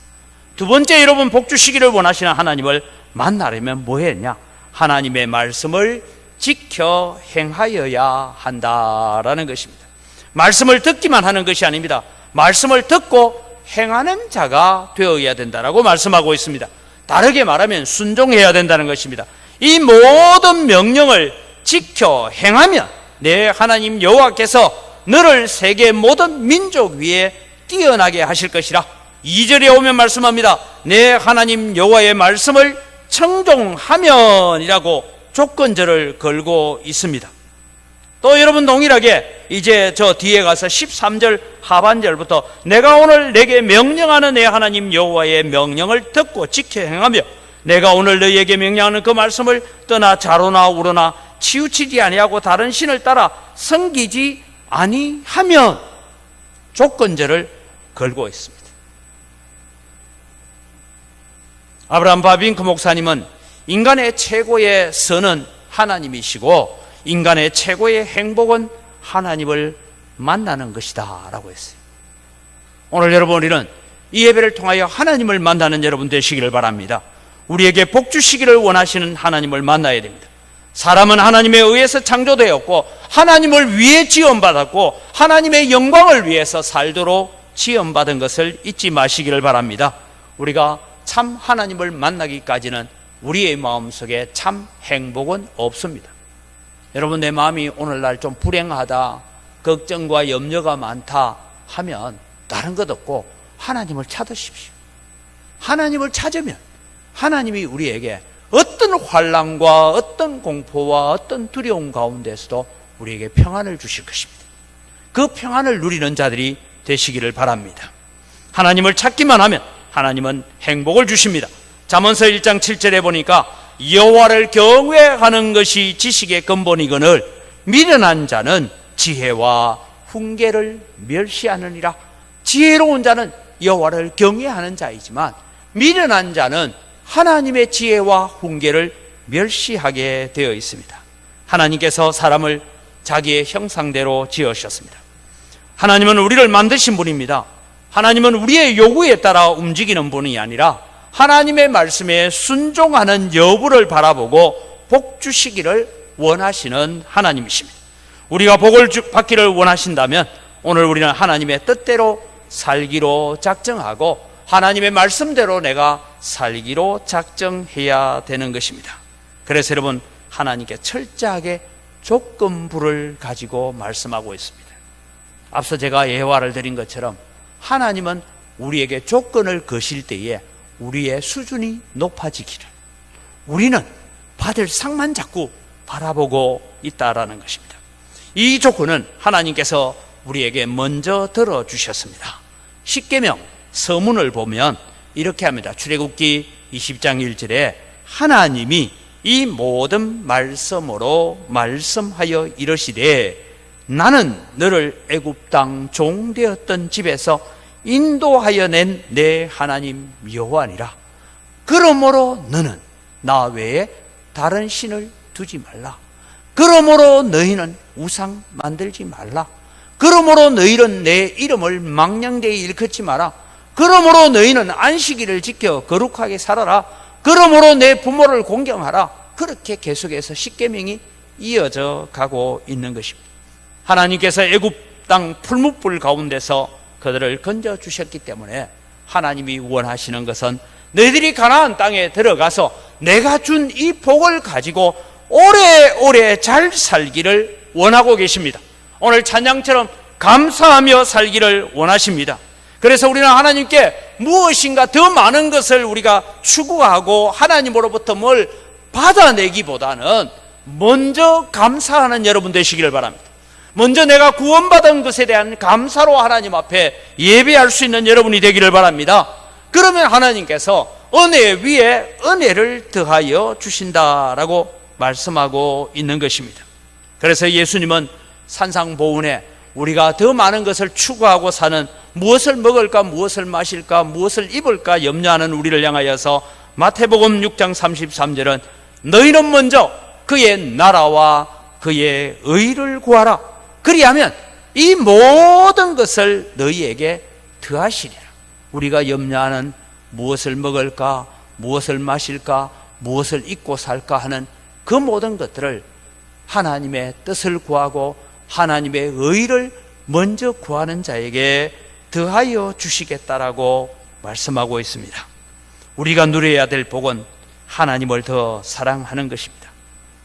두 번째, 여러분 복 주시기를 원하시는 하나님을 만나려면 뭐 했냐? 하나님의 말씀을 지켜 행하여야 한다라는 것입니다. 말씀을 듣기만 하는 것이 아닙니다. 말씀을 듣고 행하는 자가 되어야 된다라고 말씀하고 있습니다. 다르게 말하면 순종해야 된다는 것입니다. 이 모든 명령을 지켜 행하면 내 하나님 여호와께서 너를 세계 모든 민족 위에 뛰어나게 하실 것이라. 2절에 오면 말씀합니다. 내 하나님 여호와의 말씀을 청종하면이라고 조건절을 걸고 있습니다. 또 여러분 동일하게 이제 저 뒤에 가서 13절 하반절부터 내가 오늘 내게 명령하는 내 하나님 여호와의 명령을 듣고 지켜 행하며 내가 오늘 너희에게 명령하는 그 말씀을 떠나 좌로나 우로나 치우치지 아니하고 다른 신을 따라 섬기지 아니하면 조건절을 걸고 있습니다. 아브라함 바빙크 목사님은 인간의 최고의 선은 하나님이시고 인간의 최고의 행복은 하나님을 만나는 것이다 라고 했어요. 오늘 여러분, 우리는 이 예배를 통하여 하나님을 만나는 여러분 되시기를 바랍니다. 우리에게 복 주시기를 원하시는 하나님을 만나야 됩니다. 사람은 하나님에 의해서 창조되었고 하나님을 위해 지원받았고 하나님의 영광을 위해서 살도록 지원받은 것을 잊지 마시기를 바랍니다. 우리가 참 하나님을 만나기까지는 우리의 마음속에 참 행복은 없습니다. 여러분, 내 마음이 오늘날 좀 불행하다, 걱정과 염려가 많다 하면 다른 것 없고 하나님을 찾으십시오. 하나님을 찾으면 하나님이 우리에게 어떤 환난과 어떤 공포와 어떤 두려움 가운데서도 우리에게 평안을 주실 것입니다. 그 평안을 누리는 자들이 되시기를 바랍니다. 하나님을 찾기만 하면 하나님은 행복을 주십니다. 잠언서 1장 7절에 보니까 여호와를 경외하는 것이 지식의 근본이거늘 미련한 자는 지혜와 훈계를 멸시하느니라. 지혜로운 자는 여호와를 경외하는 자이지만 미련한 자는 하나님의 지혜와 훈계를 멸시하게 되어 있습니다. 하나님께서 사람을 자기의 형상대로 지으셨습니다. 하나님은 우리를 만드신 분입니다. 하나님은 우리의 요구에 따라 움직이는 분이 아니라 하나님의 말씀에 순종하는 여부를 바라보고 복 주시기를 원하시는 하나님이십니다. 우리가 복을 받기를 원하신다면 오늘 우리는 하나님의 뜻대로 살기로 작정하고 하나님의 말씀대로 내가 살기로 작정해야 되는 것입니다. 그래서 여러분, 하나님께 철저하게 조건부를 가지고 말씀하고 있습니다. 앞서 제가 예화를 드린 것처럼 하나님은 우리에게 조건을 거실 때에 우리의 수준이 높아지기를, 우리는 받을 상만 자꾸 바라보고 있다라는 것입니다. 이 조건은 하나님께서 우리에게 먼저 들어주셨습니다. 십계명 서문을 보면 이렇게 합니다. 출애굽기 20장 1절에 하나님이 이 모든 말씀으로 말씀하여 이르시되 나는 너를 애굽 땅 종되었던 집에서 인도하여 낸 내 하나님 여호와니라. 그러므로 너는 나 외에 다른 신을 두지 말라. 그러므로 너희는 우상 만들지 말라. 그러므로 너희는 내 이름을 망령되이 일컫지 마라. 그러므로 너희는 안식일을 지켜 거룩하게 살아라. 그러므로 내 부모를 공경하라. 그렇게 계속해서 십계명이 이어져 가고 있는 것입니다. 하나님께서 애굽 땅 풀무불 가운데서 그들을 건져 주셨기 때문에 하나님이 원하시는 것은 너희들이 가나안 땅에 들어가서 내가 준 이 복을 가지고 오래오래 잘 살기를 원하고 계십니다. 오늘 찬양처럼 감사하며 살기를 원하십니다. 그래서 우리는 하나님께 무엇인가 더 많은 것을 우리가 추구하고 하나님으로부터 뭘 받아내기보다는 먼저 감사하는 여러분 되시기를 바랍니다. 먼저 내가 구원받은 것에 대한 감사로 하나님 앞에 예배할 수 있는 여러분이 되기를 바랍니다. 그러면 하나님께서 은혜 위에 은혜를 더하여 주신다라고 말씀하고 있는 것입니다. 그래서 예수님은 산상보훈에 우리가 더 많은 것을 추구하고 사는, 무엇을 먹을까 무엇을 마실까 무엇을 입을까 염려하는 우리를 향하여서 마태복음 6장 33절은 너희는 먼저 그의 나라와 그의 의를 구하라. 그리하면 이 모든 것을 너희에게 더하시리라. 우리가 염려하는 무엇을 먹을까 무엇을 마실까 무엇을 입고 살까 하는 그 모든 것들을 하나님의 뜻을 구하고 하나님의 의를 먼저 구하는 자에게 더하여 주시겠다라고 말씀하고 있습니다. 우리가 누려야 될 복은 하나님을 더 사랑하는 것입니다.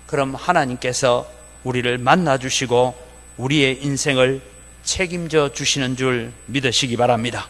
그럼 하나님께서 우리를 만나주시고 우리의 인생을 책임져 주시는 줄 믿으시기 바랍니다.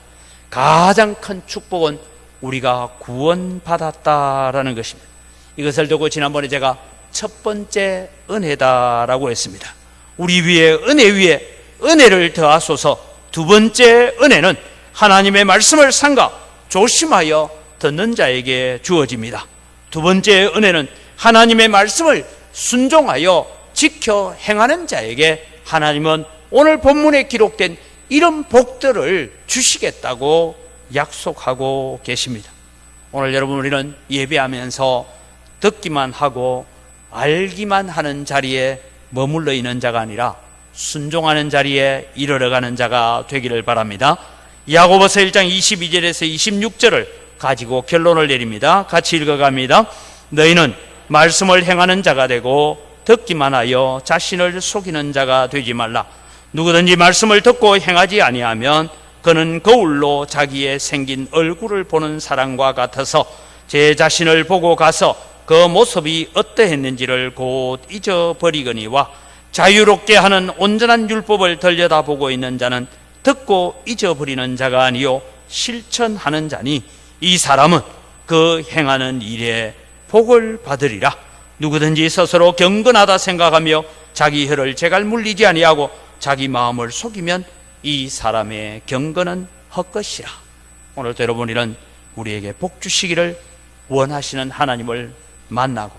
가장 큰 축복은 우리가 구원받았다라는 것입니다. 이것을 두고 지난번에 제가 첫 번째 은혜다라고 했습니다. 우리 위에 은혜 위에 은혜를 더하소서. 두 번째 은혜는 하나님의 말씀을 삼가 조심하여 듣는 자에게 주어집니다. 두 번째 은혜는 하나님의 말씀을 순종하여 지켜 행하는 자에게 하나님은 오늘 본문에 기록된 이런 복들을 주시겠다고 약속하고 계십니다. 오늘 여러분, 우리는 예배하면서 듣기만 하고 알기만 하는 자리에 머물러 있는 자가 아니라 순종하는 자리에 이르러가는 자가 되기를 바랍니다. 야고보서 1장 22절에서 26절을 가지고 결론을 내립니다. 같이 읽어갑니다. 너희는 말씀을 행하는 자가 되고 듣기만 하여 자신을 속이는 자가 되지 말라. 누구든지 말씀을 듣고 행하지 아니하면 그는 거울로 자기의 생긴 얼굴을 보는 사람과 같아서 제 자신을 보고 가서 그 모습이 어떠했는지를 곧 잊어버리거니와 자유롭게 하는 온전한 율법을 들여다보고 있는 자는 듣고 잊어버리는 자가 아니요 실천하는 자니 이 사람은 그 행하는 일에 복을 받으리라. 누구든지 스스로 경건하다 생각하며 자기 혀를 제갈 물리지 아니하고 자기 마음을 속이면 이 사람의 경건은 헛것이라. 오늘도 여러분이는 우리에게 복 주시기를 원하시는 하나님을 만나고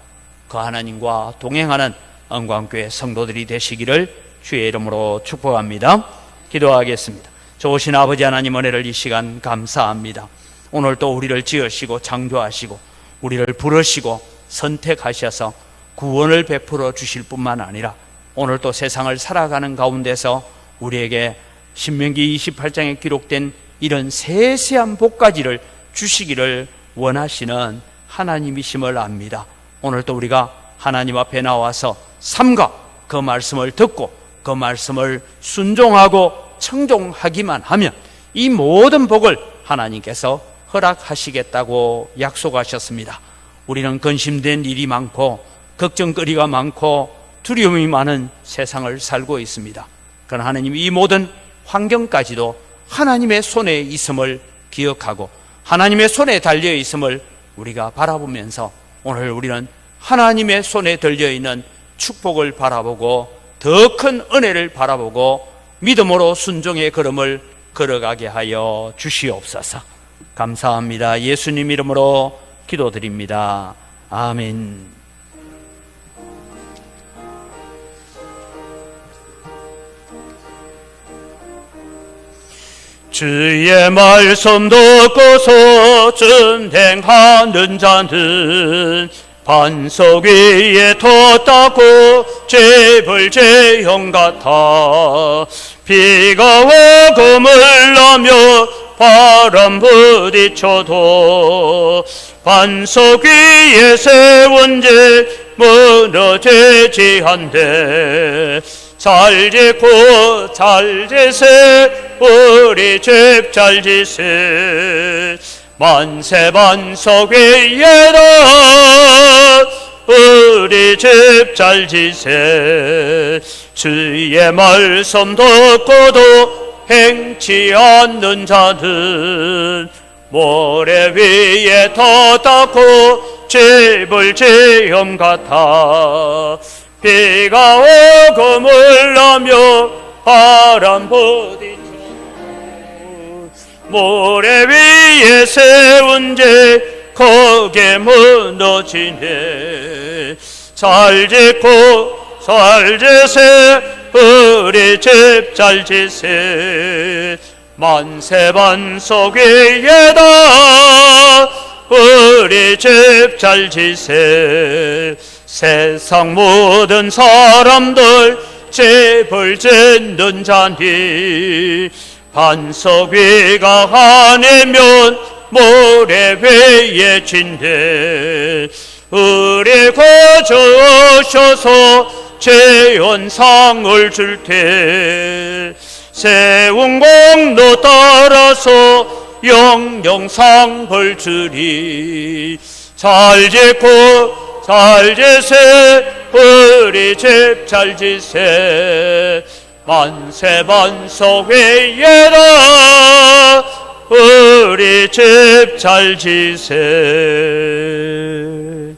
그 하나님과 동행하는 은광교회 성도들이 되시기를 주의 이름으로 축복합니다. 기도하겠습니다. 좋으신 아버지 하나님, 은혜를 이 시간 감사합니다. 오늘 또 우리를 지으시고 창조하시고 우리를 부르시고 선택하셔서 구원을 베풀어 주실 뿐만 아니라 오늘 또 세상을 살아가는 가운데서 우리에게 신명기 28장에 기록된 이런 세세한 복까지를 주시기를 원하시는 하나님이심을 압니다. 오늘 또 우리가 하나님 앞에 나와서 삼가 그 말씀을 듣고 그 말씀을 순종하고 청종하기만 하면 이 모든 복을 하나님께서 허락하시겠다고 약속하셨습니다. 우리는 근심된 일이 많고 걱정거리가 많고 두려움이 많은 세상을 살고 있습니다. 그러나 하나님이 이 모든 환경까지도 하나님의 손에 있음을 기억하고 하나님의 손에 달려 있음을 우리가 바라보면서 오늘 우리는 하나님의 손에 들려있는 축복을 바라보고 더 큰 은혜를 바라보고 믿음으로 순종의 걸음을 걸어가게 하여 주시옵소서. 감사합니다. 예수님 이름으로 기도드립니다. 아멘. 주의 말씀 듣고서 준행하는 자는 반석 위에 뒀다고 재벌 재형 같아 비가 오고 물나며 바람 부딪혀도 반석 위에 세운 제 무너지지 한데 잘 짓고 잘 지세 우리 집 잘 지세 만세반석 위에다 우리 집 잘 지세 주의 말씀 듣고도 행치 않는 자들 모래 위에 터닫고 집을 지음 같아 비가 오고 물나며 바람 부딪혀 모래 위에 세운 집 거기에 무너지네 잘 짓고 잘 지세 우리 집 잘 지세 만세반석 위에다 우리 집 잘 지세 세상 모든 사람들 집을 짓는 자니 반석 위가 아니면 모래 위에 진대 우리 구주 오셔서 재현상을 줄 테 세운 공로 따라서 영영상 벌 주리 잘 짓고 잘 지세 우리 집 잘 지세 만세반석 위에다 우리 집 잘 지세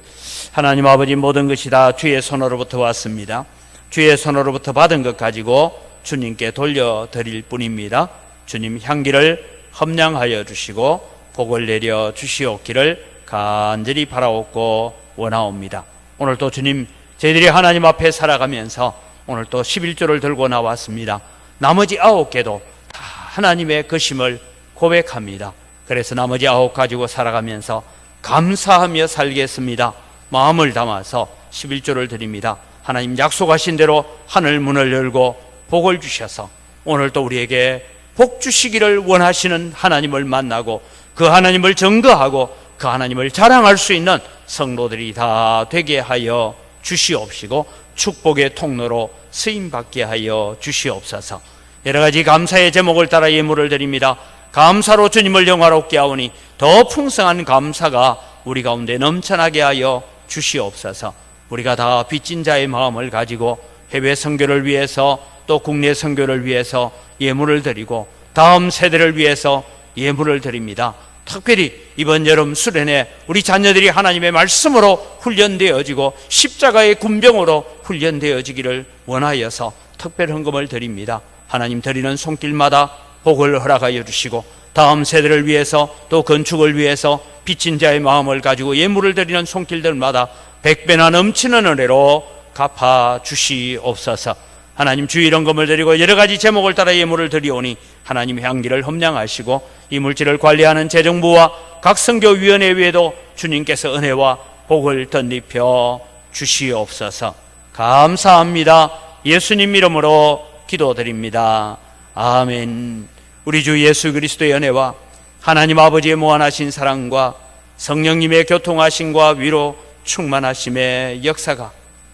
하나님 아버지 모든 것이 다 주의 손으로부터 왔습니다. 주의 손으로부터 받은 것 가지고 주님께 돌려드릴 뿐입니다. 주님 향기를 험량하여 주시고 복을 내려 주시옵기를 간절히 바라옵고 원하옵니다. 오늘 또 주님 저희들이 하나님 앞에 살아가면서 오늘 또 11조를 들고 나왔습니다. 나머지 9개도 다 하나님의 것임을 고백합니다. 그래서 나머지 9 가지고 살아가면서 감사하며 살겠습니다. 마음을 담아서 11조를 드립니다. 하나님 약속하신 대로 하늘 문을 열고 복을 주셔서 오늘 또 우리에게 복 주시기를 원하시는 하나님을 만나고 그 하나님을 증거하고 그 하나님을 자랑할 수 있는 성도들이 다 되게 하여 주시옵시고 축복의 통로로 쓰임받게 하여 주시옵소서. 여러 가지 감사의 제목을 따라 예물을 드립니다. 감사로 주님을 영화롭게 하오니 더 풍성한 감사가 우리 가운데 넘쳐나게 하여 주시옵소서. 우리가 다 빚진 자의 마음을 가지고 해외 선교를 위해서 또 국내 선교를 위해서 예물을 드리고 다음 세대를 위해서 예물을 드립니다. 특별히 이번 여름 수련회 우리 자녀들이 하나님의 말씀으로 훈련되어지고 십자가의 군병으로 훈련되어지기를 원하여서 특별 헌금을 드립니다. 하나님 드리는 손길마다 복을 허락하여 주시고 다음 세대를 위해서 또 건축을 위해서 빚진 자의 마음을 가지고 예물을 드리는 손길들마다 100배나 넘치는 은혜로 갚아 주시옵소서. 하나님 주일 헌금을 드리고 여러 가지 제목을 따라 예물을 드리오니 하나님 향기를 험량하시고 이 물질을 관리하는 재정부와 각 선교위원회 외에도 주님께서 은혜와 복을 덧입혀 주시옵소서. 감사합니다. 예수님 이름으로 기도드립니다. 아멘. 우리 주 예수 그리스도의 은혜와 하나님 아버지의 무한하신 사랑과 성령님의 교통하심과 위로 충만하심의 역사가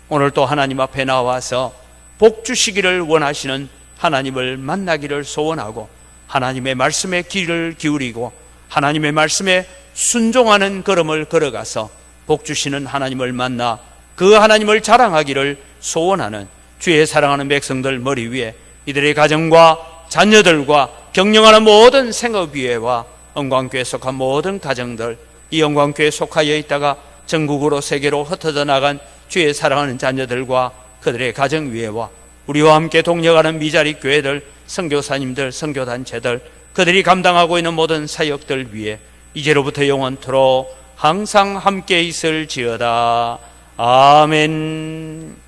오늘 또 하나님 앞에 나와서 복 주시기를 원하시는 하나님을 만나기를 소원하고 하나님의 말씀에 귀를 기울이고 하나님의 말씀에 순종하는 걸음을 걸어가서 복 주시는 하나님을 만나 그 하나님을 자랑하기를 소원하는 주의 사랑하는 백성들 머리 위에 이들의 가정과 자녀들과 경영하는 모든 생업위회와 영광교회에 속한 모든 가정들, 이 영광교회에 속하여 있다가 전국으로 세계로 흩어져 나간 주의 사랑하는 자녀들과 그들의 가정위회와 우리와 함께 동력하는 미자리 교회들, 선교사님들, 선교단체들, 그들이 감당하고 있는 모든 사역들 위해 이제로부터 영원토록 항상 함께 있을지어다. 아멘.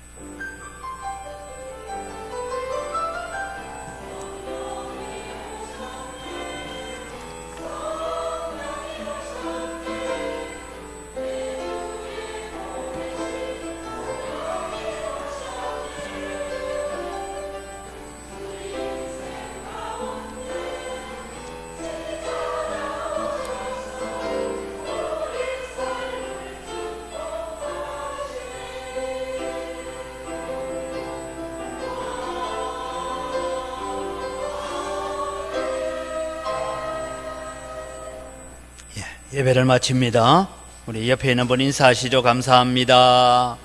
예배를 마칩니다. 우리 옆에 있는 분 인사하시죠. 감사합니다.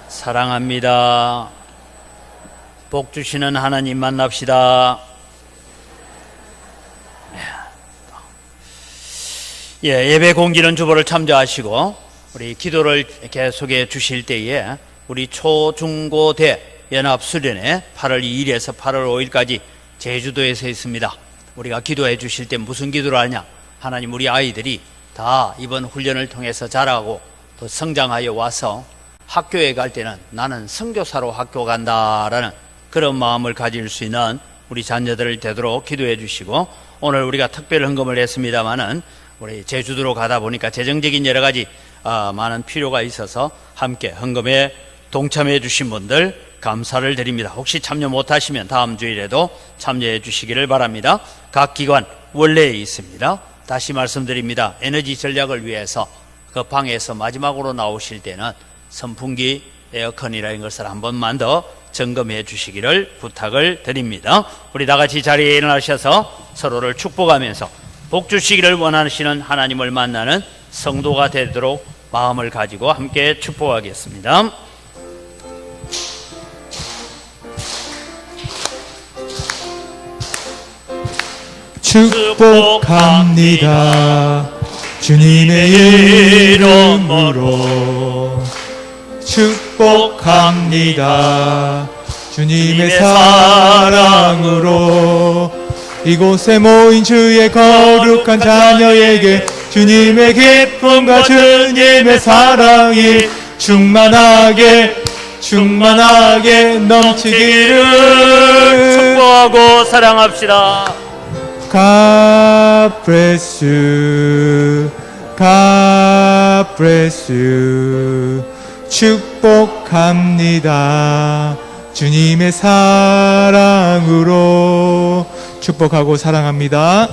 사랑합니다. 복 주시는 하나님 만납시다. 예배 공기는 주보를 참조하시고 우리 기도를 계속해 주실 때에 우리 초, 중, 고, 대 연합수련회 8월 2일에서 8월 5일까지 제주도에서 있습니다. 우리가 기도해 주실 때 무슨 기도를 하냐? 하나님, 우리 아이들이 다 이번 훈련을 통해서 자라고 또 성장하여 와서 학교에 갈 때는 나는 선교사로 학교 간다라는 그런 마음을 가질 수 있는 우리 자녀들을 되도록 기도해 주시고, 오늘 우리가 특별 헌금을 했습니다마는 우리 제주도로 가다 보니까 재정적인 여러 가지 많은 필요가 있어서 함께 헌금에 동참해 주신 분들 감사를 드립니다. 혹시 참여 못하시면 다음 주일에도 참여해 주시기를 바랍니다. 각 기관 원래에 있습니다. 다시 말씀드립니다. 에너지 전략을 위해서 그 방에서 마지막으로 나오실 때는 선풍기, 에어컨이라는 것을 한 번만 더 점검해 주시기를 부탁을 드립니다. 우리 다 같이 자리에 일어나셔서 서로를 축복하면서 복 주시기를 원하시는 하나님을 만나는 성도가 되도록 마음을 가지고 함께 축복하겠습니다. 축복합니다. 주님의 이름으로 축복합니다. 주님의 사랑으로 이곳에 모인 주의 거룩한 자녀에게 주님의 기쁨과 주님의 사랑이 충만하게 넘치기를 축복하고 사랑합시다. God bless you, God bless you. 축복합니다. 주님의 사랑으로 축복하고 사랑합니다.